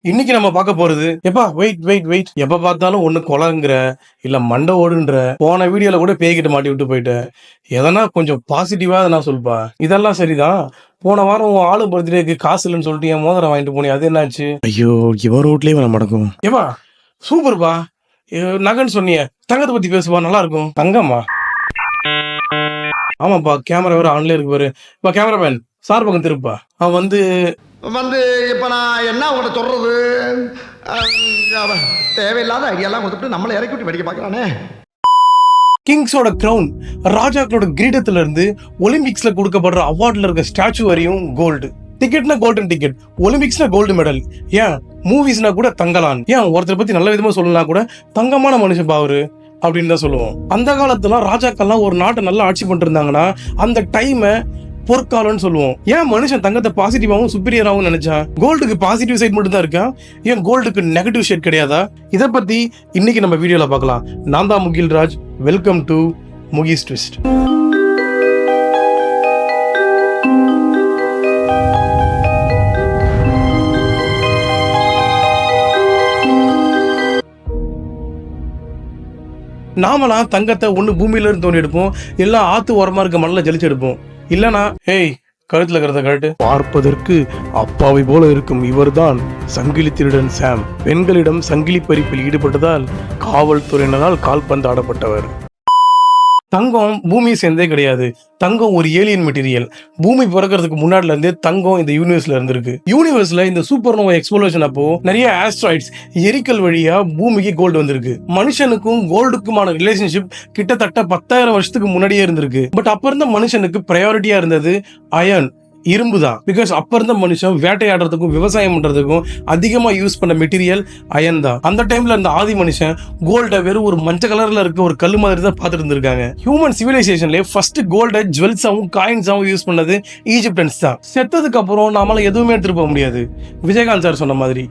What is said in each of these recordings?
இன்னைக்கு நம்ம பார்க்க போறது எப்பா வெயிட் எப்ப பார்த்தாலும் ஒண்ணு கொலங்கிற இல்ல மண்டை ஓடுன்ற போன வீடியோல கூட பேய்கிட்ட மாட்டி விட்டு போயிட்டேன். எதனா கொஞ்சம் பாசிட்டிவா நான் சொல்லுப்பா. இதெல்லாம் சரிதான். போன வாரம் உன் ஆளு பர்த்டேக்கு காசு இல்லைன்னு சொல்லிட்டு என் மோதிரம் வாங்கிட்டு போனே, அது என்னாச்சு? ஐயோ, இவன் ரோட்லயே நம்ம நடக்கும். ஏப்பா சூப்பர்ப்பா. நகன்னு சொன்னிய தங்கத்தை பத்தி பேசுவா, நல்லா இருக்கும். தங்கம்மா? ஆமாப்பா, கேமரா வேற ஆன்ல இருக்கு பாரு. இப்ப கேமராமேன் சார் பக்கம் திருப்பா. அவன் வந்து இப்போ நான் என்ன உங்கள்கிட்ட சொல்கிறது, தேவையில்லாத ஐடியாலாம் கொடுத்துட்டு நம்மளை இறக்கி விட்டு வெடிக்க பார்க்குறானே. கிங்ஸோட கிரவுன், ராஜாக்களோட கிரீடத்துல இருந்து ஒலிம்பிக்ஸ்ல கொடுக்கப்படுற அவார்ட்ல இருக்க ஸ்டாச்சு வரையும் கோல்டு. டிக்கெட்னா கோல்டன் டிக்கெட், ஒலிம்பிக்ஸ்னா கோல்டு மெடல், ஏன் மூவிஸ்னா கூட தங்கலான். ஏன் ஒருத்தரை பத்தி நல்ல விதமா சொல்லலாம் கூட தங்கமான மனுஷன் பாவரு அப்படின்னு தான் சொல்லுவோம். அந்த காலத்துல ராஜாக்கள்லாம் ஒரு நாட்டை நல்லா ஆட்சி பண்ணிட்டு இருந்தாங்கன்னா அந்த டைமை பொற்காலம்னு சொல்லுவோம். ஏன் மனுஷன் தங்கத்தை பாசிட்டிவாவும் சுப்பீரியராகவும் நினைச்சான்? கோல்டுக்கு பாசிட்டிவ் சைட் மட்டும் தான் இருக்கா, ஏன் கோல்டுக்கு நெகட்டிவ் ஷேட் கிடையாதா? இதை பத்தி இன்னைக்கு நம்ம வீடியோல பார்க்கலாம். நான் தான் Mukil Raj. Welcome to Mukis twist. நாமலாம் தங்கத்தை ஒண்ணு பூமியில இருந்து தோண்டி எடுப்போம், எல்லாம் ஆத்து ஓரமா இருக்க மணல ஜலிச்சு எடுப்போம். இல்லனா ஏய் கழுத்துல இருக்கிறத கழட்டு. பார்ப்பதற்கு அப்பாவை போல இருக்கும் இவர்தான் சங்கிலி திருடன் சாம். பெண்களிடம் சங்கிலி பறிப்பில் ஈடுபட்டதால் காவல்துறையினரால் கால்பந்து ஆடப்பட்டவர். தங்கம் பூமியை சேர்ந்தே கிடையாது. தங்கம் ஒரு ஏலியன் மெட்டீரியல். பூமி பிறக்கிறதுக்கு முன்னாடில இருந்தே தங்கம் இந்த யூனிவர்ஸ்ல இருந்திருக்கு. யூனிவர்ஸ்ல இந்த சூப்பர் நோவா எக்ஸ்ப்ளோஷன் அப்போ நிறைய ஆஸ்ட்ராய்ட்ஸ் எரிக்கல் வழியா பூமிக்கு கோல்டு வந்திருக்கு. மனுஷனுக்கும் கோல்டுக்குமான ரிலேஷன்ஷிப் கிட்டத்தட்ட 10,000 வருஷத்துக்கு முன்னாடியே இருந்திருக்கு. பட் அப்ப இருந்த மனுஷனுக்கு பிரையாரிட்டியா இருந்தது அயர்ன், இரும்பு தான். பிகாஸ் அப்ப இருந்த மனுஷன் வேட்டையாடுறதுக்கும் விவசாயம் பண்றதுக்கும் அதிகமா யூஸ் பண்ண மெட்டீரியல் அயன் தான். அந்த டைம்ல இருந்த ஆதி மனுஷன் கோல்ட வெறும் ஒரு மஞ்சள் கலர்ல இருக்க ஒரு கல்லு மாதிரி தான் பார்த்துட்டு இருந்திருக்காங்க. ஹியூமன் சிவிலைசேஷன்ல ஃபர்ஸ்ட் கோல்ட ஜுவல்ஸாவும் காயின்ஸாவும் யூஸ் பண்ணது ஈஜிப்டியன்ஸ் தான். செத்ததுக்கு அப்புறம் நாமளால எதுவுமே எடுத்துட்டு போக முடியாது. விஜயகாந்த் சார் சொன்ன மாதிரி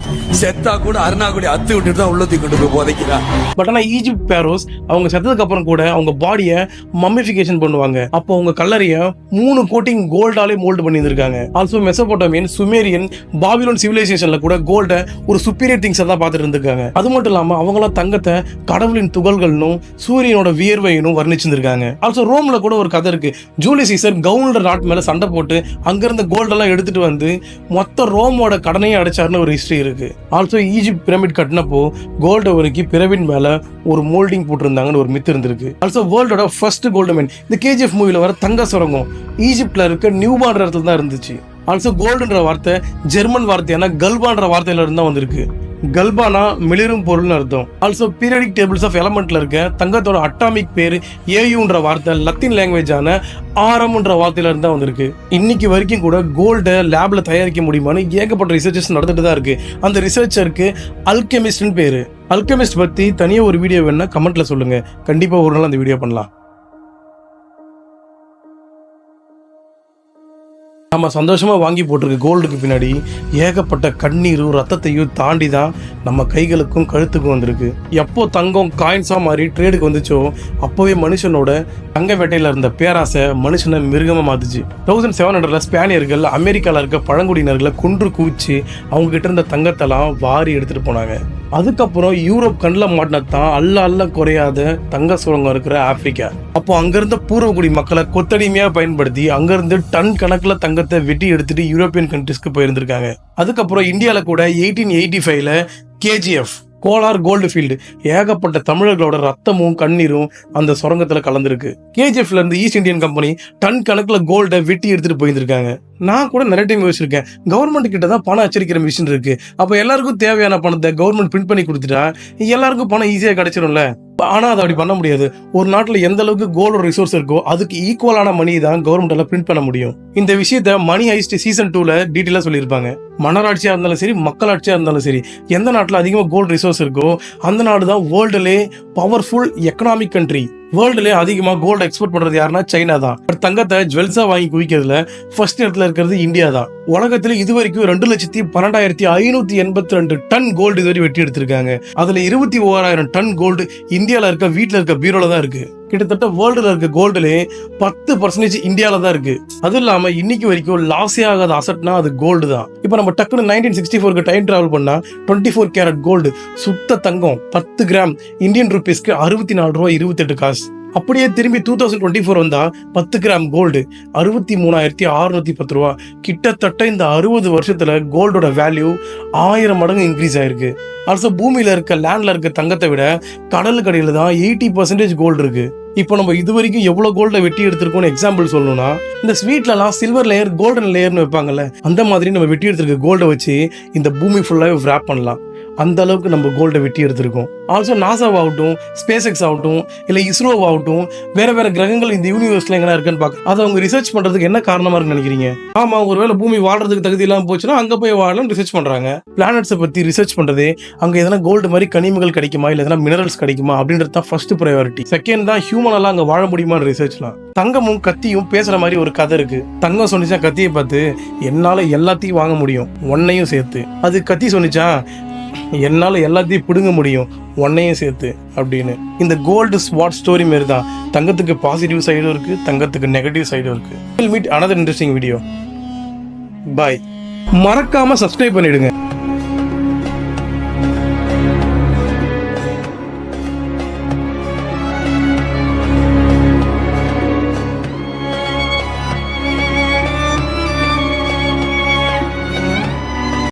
செத்தா கூட அருணாக்குடி அத்து விட்டுட்டு தான் உள்ளத்தை கொண்டு போய் போதைக்கிறான். பட் ஆனா ஈஜிப்ட் பேரோஸ் அவங்க செத்ததுக்கு அப்புறம் கூட அவங்க பாடியை மம்மிஃபிகேஷன் பண்ணுவாங்க. அப்போ அவங்க கல்லறைய 3 கோட்டிங் கோல்டாலே மோல்ட் பண்ணி இருக்காங்க. ஆல்சோ மெசோபோட்டேமியன், சுமேரியன், பாபிலோன் சிவிலைசேஷன்ல கூட கோல்ட ஒரு சுப்பீரியர் திங்ஸ் தான் பார்த்துட்டு இருந்திருக்காங்க. அது மட்டும் இல்லாம அவங்களாம் தங்கத்தை கடவுளின் துகள்களும் சூரியனோட வியர்வையும் வர்ணிச்சிருக்காங்க. ஆல்சோ ரோம்ல கூட ஒரு கதை இருக்கு. ஜூலியஸ் சீசர் கவுனோட நாட்டு மேல சண்டை போட்டு அங்கிருந்த கோல்டெல்லாம் எடுத்துட்டு வந்து மொத்த ரோமோட கடனையும் அடைச்சாருன்னு ஒரு ஹிஸ்டரி இருக்கு. ஆல்சோ ஈஜிப்ட் பிரமிட் கட்டினப்போ கோல்ட வரைக்கும் பிரமிட் மேல ஒரு மோல்டிங் போட்டிருந்தாங்கன்னு ஒரு மித் இருந்திருக்கு. ஆல்சோ வேர்ல்டோட ஃபர்ஸ்ட் கோல்டு மைன், இந்த கேஜிஎஃப் மூவில வர தங்க சுரங்கம் ஈஜிப்ட்ல இருக்க நியூபார்ன் இடத்துல தான் இருந்துச்சு. ஆல்சோ கோல்டுன்ற வார்த்தை ஜெர்மன் வார்த்தையான கல்பான்ற வார்த்தையில இருந்தா வந்திருக்கு. கல்பானா மிளிரும் பொருள்னு அர்த்தம். ஆல்சோ பீரியாடிக் டேபிள்ஸ் ஆஃப் எலமெண்ட்ல இருக்க தங்கத்தோட அட்டாமிக் பேரு ஏயுன்ற வார்த்தை லத்தீன் லாங்குவேஜான ஆரம்ன்ற வார்த்தையில இருந்தா வந்திருக்கு. இன்னைக்கு வரைக்கும் கூட கோல்ட லேப்ல தயாரிக்க முடியுமான்னு ஏகப்பட்ட ரிசர்ச்சஸ் நடந்துட்டு தான் இருக்கு. அந்த ரிசர்ச்சருக்கு அல்கெமிஸ்ட்னு பேரு. அல்கெமிஸ்ட் பத்தி தனியா ஒரு வீடியோ வேணா கமெண்ட்ல சொல்லுங்க, கண்டிப்பா ஒரு நாள் அந்த வீடியோ பண்ணலாம். நம்ம சந்தோஷமா வாங்கி போட்டிருக்க கோல்டுக்கு பின்னாடி ஏகப்பட்ட கண்ணீரும் ரத்தத்தையும் தாண்டி தான் நம்ம கைகளுக்கும் கழுத்துக்கும் வந்திருக்கு. எப்போ தங்கம் காயின்ஸா மாதிரி ட்ரேடுக்கு வந்துச்சோ அப்போவே மனுஷனோட தங்க வேட்டையில இருந்த பேராசை மனுஷனை மிருகமா மாத்துச்சு. 1700 ஸ்பானியர்கள் அமெரிக்கால இருக்க பழங்குடியினர்களை கொன்று குவிச்சு அவங்க கிட்ட இருந்த தங்கத்தெல்லாம் வாரி எடுத்துட்டு போனாங்க. அதுக்கப்புறம் யூரோப் கண்ணில் மாட்டினதான் அல்ல குறையாத தங்க சுரங்கம் இருக்கிற ஆப்பிரிக்கா. அப்போ அங்கிருந்த பூர்வகுடி மக்களை கொத்தடிமையா பயன்படுத்தி அங்கிருந்து டன் கணக்குல தங்கத்தை வெட்டி எடுத்துட்டு யூரோப்பியன் கண்ட்ரிஸ்க்கு போயிருந்திருக்காங்க. அதுக்கப்புறம் இந்தியால கூட 1885ல கேஜிஎஃப் கோலார் கோல்டு ஃபீல்டு ஏகப்பட்ட தமிழர்களோட ரத்தமும் கண்ணீரும் அந்த சுரங்கத்துல கலந்துருக்கு. கேஜிஎஃப்ல இருந்து ஈஸ்ட் இந்தியன் கம்பெனி டன் கணக்குல கோல்டை வெட்டி எடுத்துட்டு போயிருந்திருக்காங்க. நான் கூட நிறைய டைம் யோசிச்சிருக்கேன், கவர்மெண்ட் கிட்ட தான் பணம் அச்சரிக்கிற மிஷின் இருக்கு. அப்ப எல்லாருக்கும் தேவையான பணத்தை கவர்மெண்ட் பிரிண்ட் பண்ணி கொடுத்துட்டா எல்லாருக்கும் பணம் ஈஸியா கிடைச்சிடும்ல. ஆனா அதை அப்படி பண்ண முடியாது. ஒரு நாட்டுல எந்த அளவுக்கு கோல்டு ரிசோர்ஸ் இருக்கோ அதுக்கு ஈக்குவலான மணி தான் கவர்மெண்டால பிரிண்ட் பண்ண முடியும். இந்த விஷயத்த மணி ஹைஸ்ட் சீசன் 2ல டீட்டெயிலா சொல்லியிருப்பாங்க. மன்னராட்சியா இருந்தாலும் சரி, மக்களாட்சியா இருந்தாலும் சரி, எந்த நாட்டுல அதிகமா கோல்டு ரிசோர்ஸ் இருக்கோ அந்த நாடு தான் வேர்ல்டுலே பவர்ஃபுல் எக்கனாமிக் கண்ட்ரி. வேர்ல்டுல அதிகமா கோல்டு எக்ஸ்போர்ட் பண்றது யாருன்னா சைனா தான். தங்கத்தை ஜுவல்ஸா வாங்கி குவிக்கிறதுல ஃபர்ஸ்ட் இடத்துல இருக்கிறது இந்தியா தான். உலகத்துல இதுவரைக்கும் 2,12,582 டன் கோல்டு இதுவரை வெட்டி எடுத்திருக்காங்க. அதுல 21,000 டன் கோல்டு இந்தியால இருக்க வீட்டுல இருக்க பீரோல தான் இருக்கு. கிட்டத்தட்ட வேர்ல்டுல இருக்க கோல்டுலே 10% இந்தியாவில தான் இருக்கு. அதுவும் இல்லாம இன்னைக்கு வரைக்கும் லாஸே ஆகாத அசட்னா அது கோல்டு தான். இப்போ நம்ம டக்குனு 1964 டைம் டிராவல் பண்ணா 24 கேரட் கோல்டு சுத்த தங்கம் 10 கிராம் இந்தியன் ருபீஸ்க்கு 64 ரூபாய் 28 காசு. அப்படியே திரும்பி 2024 வந்தா 10 கிராம் கோல்டு 63,610 ரூபா. கிட்டத்தட்ட இந்த 60 வருஷத்துல கோல்டோட வேல்யூ 1000 மடங்கு இன்க்ரீஸ் ஆயிருக்கு. ஆல்சோ பூமியில இருக்க லேண்ட்ல இருக்க தங்கத்தை விட கடலுக்கு அடியில தான் 80% கோல்டு இருக்கு. இப்போ நம்ம இது வரைக்கும் எவ்வளவு கோல்டை வெட்டி எடுத்திருக்கோம்னு எக்ஸாம்பிள் சொல்லணும்னா, இந்த ஸ்வீட்லலாம் சில்வர் லேயர் கோல்டன் லேயர்னு வைப்பாங்கல்ல, அந்த மாதிரி நம்ம வெட்டி எடுத்திருக்க கோல்டை வச்சு இந்த பூமி ஃபுல்லாவே wrap பண்ணலாம். அந்த அளவுக்கு நம்ம கோல்டை வெட்டி எடுத்திருக்கோம். ஆல்சோ நாசாவாகட்டும், ஸ்பேஸ் எக்ஸ் ஆகட்டும், இல்லை இஸ்ரோவாகட்டும், வேற வேற கிரகங்கள் இந்த யூனிவர்ஸ்ல எங்கன்னா இருக்குன்னு பார்க்க அதை அவங்க ரிசர்ச் பண்றதுக்கு என்ன காரணமா இருக்குன்னு நினைக்கிறீங்க? ஆமா, ஒருவேளை பூமி வாழ்றதுக்கு தகுதி இல்லாமல் போச்சுன்னா அங்க போய் வாழலாம் ரிசர்ச் பண்றாங்க. பிளானட்ஸை பத்தி ரிசர்ச் பண்றதே அங்க எதனா கோல்டு மாதிரி கனிமங்கள் கிடைக்குமா, இல்லை எதனா மினரல்ஸ் கிடைக்குமா அப்படின்றது தான் ஃபர்ஸ்ட் ப்ரையாரிட்டி. செகண்ட் தான் ஹியூமன் எல்லாம் அங்க வாழ முடியுமான்னு ரிசர்ச்லாம். தங்கமும் கத்தியும் பேசுற மாதிரி ஒரு கதை இருக்கு. தங்கம் சொன்னிச்சா கத்தியை பார்த்து என்னால எல்லாத்தையும் வாங்க முடியும், ஒன்னையும் சேர்த்து. அது கத்தி சொன்னிச்சா என்னால எல்லாத்தையும் பிடுங்க முடியும், ஒன்னையும் சேர்த்து அப்படின்னு. இந்த கோல்டு ஸ்வாட் ஸ்டோரி மாரி தான் தங்கத்துக்கு பாசிட்டிவ் சைடும் இருக்கு, தங்கத்துக்கு நெகட்டிவ் சைடும் இருக்கு. We'll meet another interesting video. Bye. மறக்காம சப்ஸ்கிரைப் பண்ணிடுங்க.